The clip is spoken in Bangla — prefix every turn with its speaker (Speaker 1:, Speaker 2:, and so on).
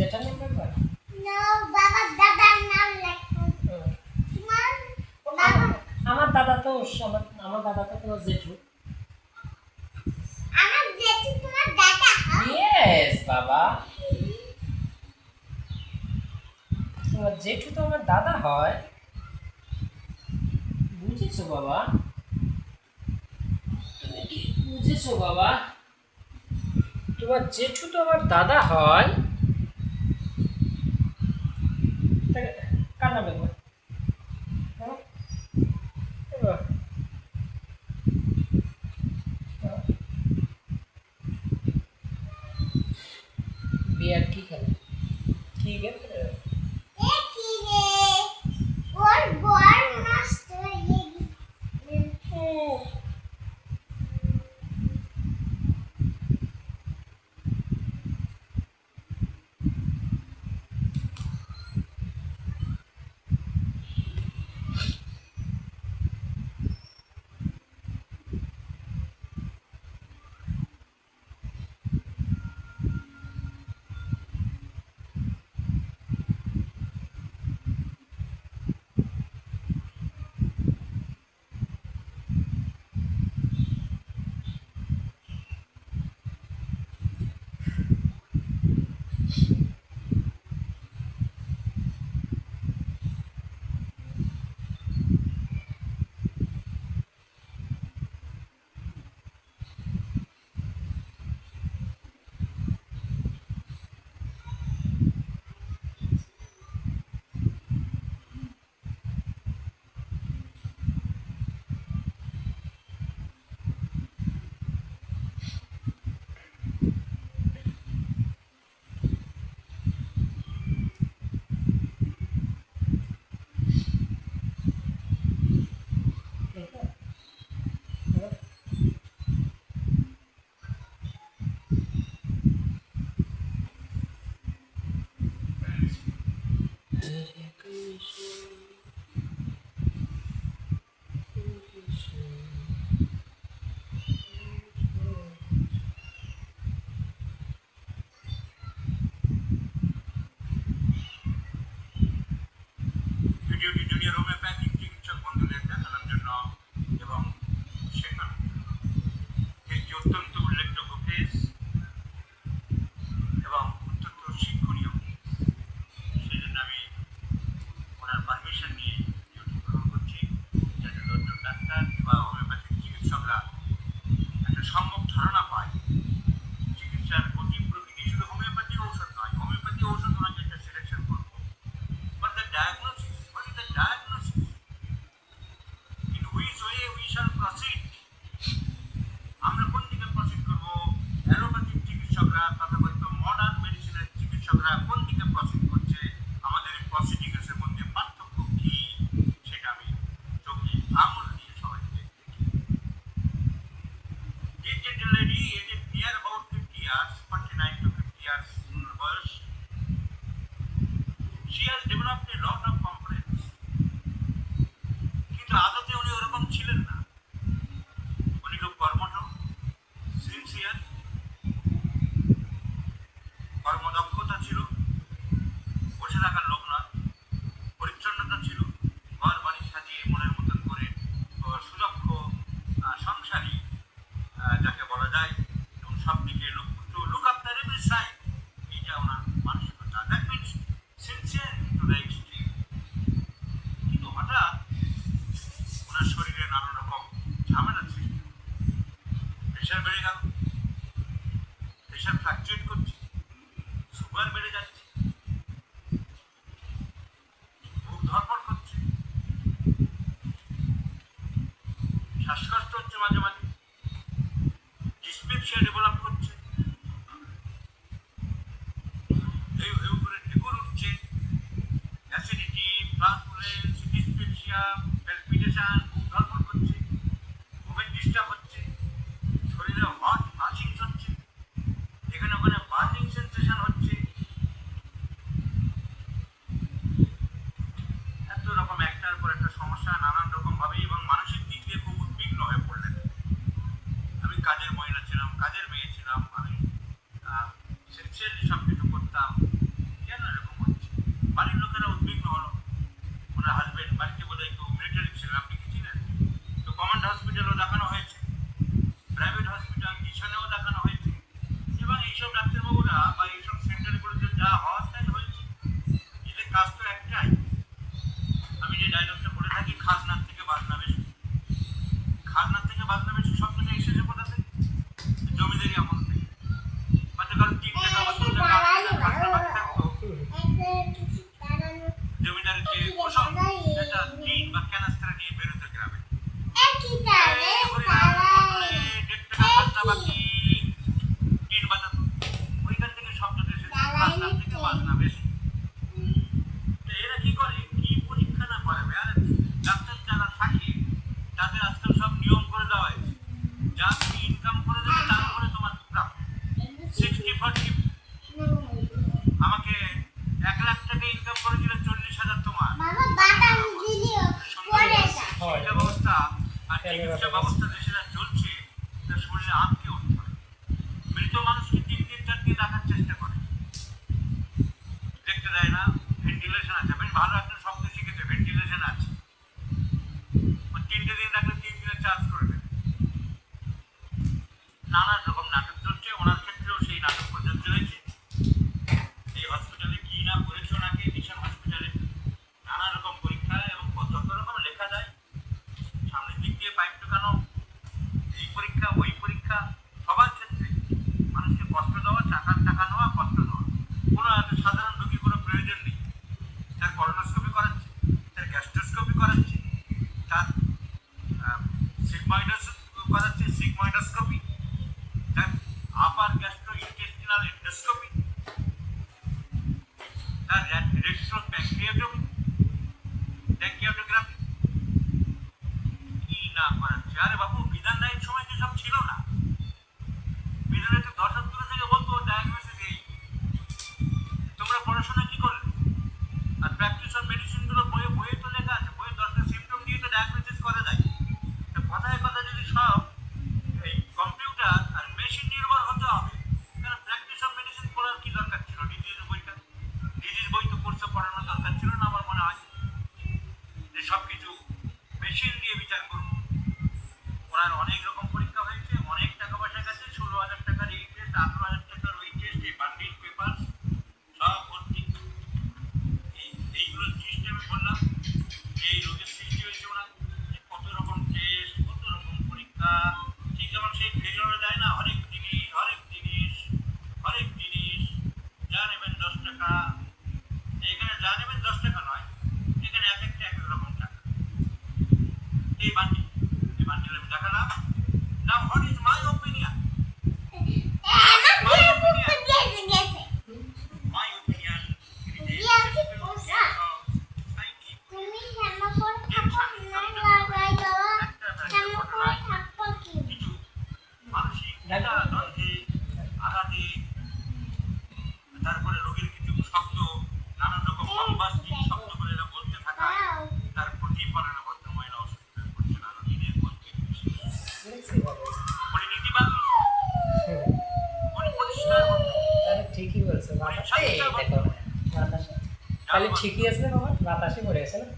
Speaker 1: জেঠার নাম রাখবা?
Speaker 2: না বাবা দাদার নাম লেখো। তোমার
Speaker 1: আমার দাদা তো আমার দাদা তো তোমার জেঠু।
Speaker 2: আমার জেঠু তোমার দাদা হয়?
Speaker 1: ইয়েস বাবা, তোমার জেঠু তো আমার দাদা হয়। বুঝেছো বাবা, তুমি কি বুঝেছো বাবা? তোমার জেঠু তো আমার দাদা হয়। কার নাম লিখবো? হ্যাঁ? এবার, হ্যাঁ। বিয়ার কি খেলে, কি গেম খেলে?
Speaker 2: এ কি রে ওর বর নষ্ট হয়ে গেছে।
Speaker 3: ভিডিওটি জুনিয়র হোমিওপ্যাথিক চিকিৎসক বন্ধুদের দেখানোর জন্য এবং শেখানোর জন্য। কেসটি অত্যন্ত উল্লেখযোগ্য কেস এবং অত্যন্ত শিক্ষণীয় কেস, সেই জন্য আমি ওনার পারমিশন নিয়ে ভিডিওটি গ্রহণ করছি, যাতে দশজন ডাক্তার বা হোমিওপ্যাথিক চিকিৎসকরা একটা সম্যক ধারণা পায় চিকিৎসার গতি প্রকৃতি। শুধু হোমিওপ্যাথিক ঔষধ নয়, হোমিওপ্যাথি ঔষধ ওনাকে একটা সিলেকশন করবো, but the diagnosis, what is the diagnosis? In which way we shall proceed? আমরা কোন দিকে প্রসিড করবো? অ্যালোপ্যাথিক চিকিৎসকরা তথাকথিত মডার্ন মেডিসিনের চিকিৎসকরা কোন দিকে প্রসিড করছে? আমাদের প্রসিডিংসের মধ্যে পার্থক্য কি, সেটা আমি চোখে আঙুল দিয়ে সবাইকে দেখি। This gentle lady aged near about 50 years, 49 to 50 years বয়স, she has developed a lot of complaints, কিন্তু আদতে উনি ওরকম ছিলেন না। উনি খুব কর্মঠ, সিনসিয়ার, কর্মদক্ষতা ছিল, বসে থাকার লোক নয়, পরিচ্ছন্নতা ছিল, ঘর বাড়ি সাজিয়ে মনের মতন করে সুদক্ষ সংসারী যাকে বলা যায়, এবং সব দিকে লুক আফটার এভরি সাইড, এইটা ওনার মানসিকতা। That means sincere to the extreme. কিন্তু হঠাৎ ওনার শরীরে নানা রকম ঝামেলা সৃষ্টি, প্রেশার বেড়ে গেল, প্রেশার ফ্লাকচুয়েট করছে, সুগার বেড়ে যাচ্ছে, বুক ধড়ফড় করছে, শ্বাসকষ্ট হচ্ছে মাঝে মাঝে, ডিসপেপসিয়া ডেভেলপ করছে, হেউ হেউ করে ঢেকুর উঠছে, অ্যাসিডিটি, ফ্লাতুলেন্স, ডিসপেপসিয়া, প্যালপিটেশন, বুক ধড়ফড় করছে, ঘুমের ডিস্টার্ব হচ্ছে, শরীরে হট ফ্লাশিংস হচ্ছে, এখানে ওখানে বার্নিং সেন্সেশন হচ্ছে, এত রকম একটার পর একটা সমস্যা নানান রকম ভাবে, এবং মানসিক দিক দিয়ে খুব উদ্বিগ্ন হয়ে পড়লেন। আমি কাজের মহিলা ছিলাম, কাজের মেয়ে ছিলাম, আমি সিনসিয়ারলি সব কিছু করতাম, স্কলারশিপ আমাকে 1,00,000 টাকা ইনকাম করে দিলে 40,000 তোমার
Speaker 2: বাবা বাটাম দিলিও পড়ে যায়
Speaker 3: শিক্ষা ব্যবস্থা আর চিকিৎসা ব্যবস্থা দেশে যা চলছে তা শুনলে আটকে উঠতে হয়। মৃত মানুষকে 3 দিন 4 দিন রাখার চেষ্টা করে, দেখতে দেয় না। ভেন্টিলেশন আছে, বেশ ভালো একটা শব্দ শিখেছে, ভেন্টিলেশন আছে। 3টে দিন রাখলে 3 দিনের চার্জ করে দেবে। নানান রকম নাটক চলছে, ওনার ক্ষেত্রেও সেই নাটক প্রযোজ্য হয়েছে। এই হসপিটালে কি না করেছে ওনাকে, মিশন হসপিটালে নানা রকম পরীক্ষা এবং যত রকম লেখা যায়, সামনের দিক দিয়ে পাইপ ঢোকানো, এই পরীক্ষা ওই পরীক্ষা, সবার ক্ষেত্রে মানুষকে কষ্ট দেওয়া, টাকা নেওয়া, কষ্ট দেওয়া। কোনো এত সাধারণ রোগী কোনো প্রয়োজন নেই। তার করোনোস্কোপি করাচ্ছে, তার গ্যাস্ট্রোস্কোপি করাচ্ছে, তার সিগময়েডোস্কোপি, তার আপার গ্যাস্ট্রো ইন্টেস্টিনাল এন্ডোস্কোপি, তার রেট্রো প্যাঙ্ক্রিয়াটোগ্রাফি, কি না করাচ্ছে। আরে বাবু, বিধান রায়ের সময় সব ছিল না। বিধানে তো দশান্তর থেকে বলতো ডায়াগনোসিস এই। তোমরা পড়াশোনা কি করলে? আর প্র্যাকটিস অফ মেডিসিনগুলো বইয়ে তো লেখা আছে, বইয়ে 10টা সিমটম দিয়ে তো ডায়াগনোসিস করা যায়। তো কথায় কথা যদি সব এই কম্পিউটার আর মেশিন নির্ভর হতে হবে, তাহলে প্র্যাকটিস অফ মেডিসিন পড়ার কি দরকার ছিল? ডিজিজ বই তো কোর্সে পড়ানোর দরকার ছিল না আমার মনে হয়, যে সব কিছু মেশিন দিয়ে বিচার করবো। ওনার অনেক রকম পরীক্ষা হয়েছে, অনেক টাকা পয়সা গেছে, 16,000 টাকার এই টেস্ট, 18,000 টাকার ওই টেস্ট, এই বান্ডিল পেপার সব ভর্তি। এইগুলোর সিস্টেমে বললাম যে এই রোগের সৃষ্টি হয়েছে ওনার, কত রকম টেস্ট, কত রকম পরীক্ষা। ঠিক যেমন সেই ফেরিওয়ালা দেয় না, হরেক জিনিস যা নেবেন 10 টাকা। এখানে যা নেবেন 10 টাকা নয়, এখানে এক একটা 1 রকম টাকা। এই বান্ডিল আমি দেখালাম। Now what is my opinion?
Speaker 2: আমার দিয়ে গেছে গেছে
Speaker 3: মাই ওপিনিয়ন
Speaker 2: ইয়া কি পোষা তুমি হেমা করে থাকো না লাগাই দাও হেমা করে থাকো কি
Speaker 3: কিছু মানসিক দ্বন্দ্বে, আঘাতে, তারপরে রোগীর কিছু শব্দ, নানান রকম বম্বাস্টিক শব্দ করে এরা বলতে থাকা, তার প্রতিফলনে ভদ্রমহিলা অসুস্থ হয়ে পড়ছে না দিনের পর দিন। উনি নীতিবান, উনি পরিষ্কার বলতেন।
Speaker 1: তাহলে ঠিকই বলছো, বাতাসে দেখো বাতাসে, তাহলে ঠিকই আছে বাবা, বাতাসে পড়ে গেছে না।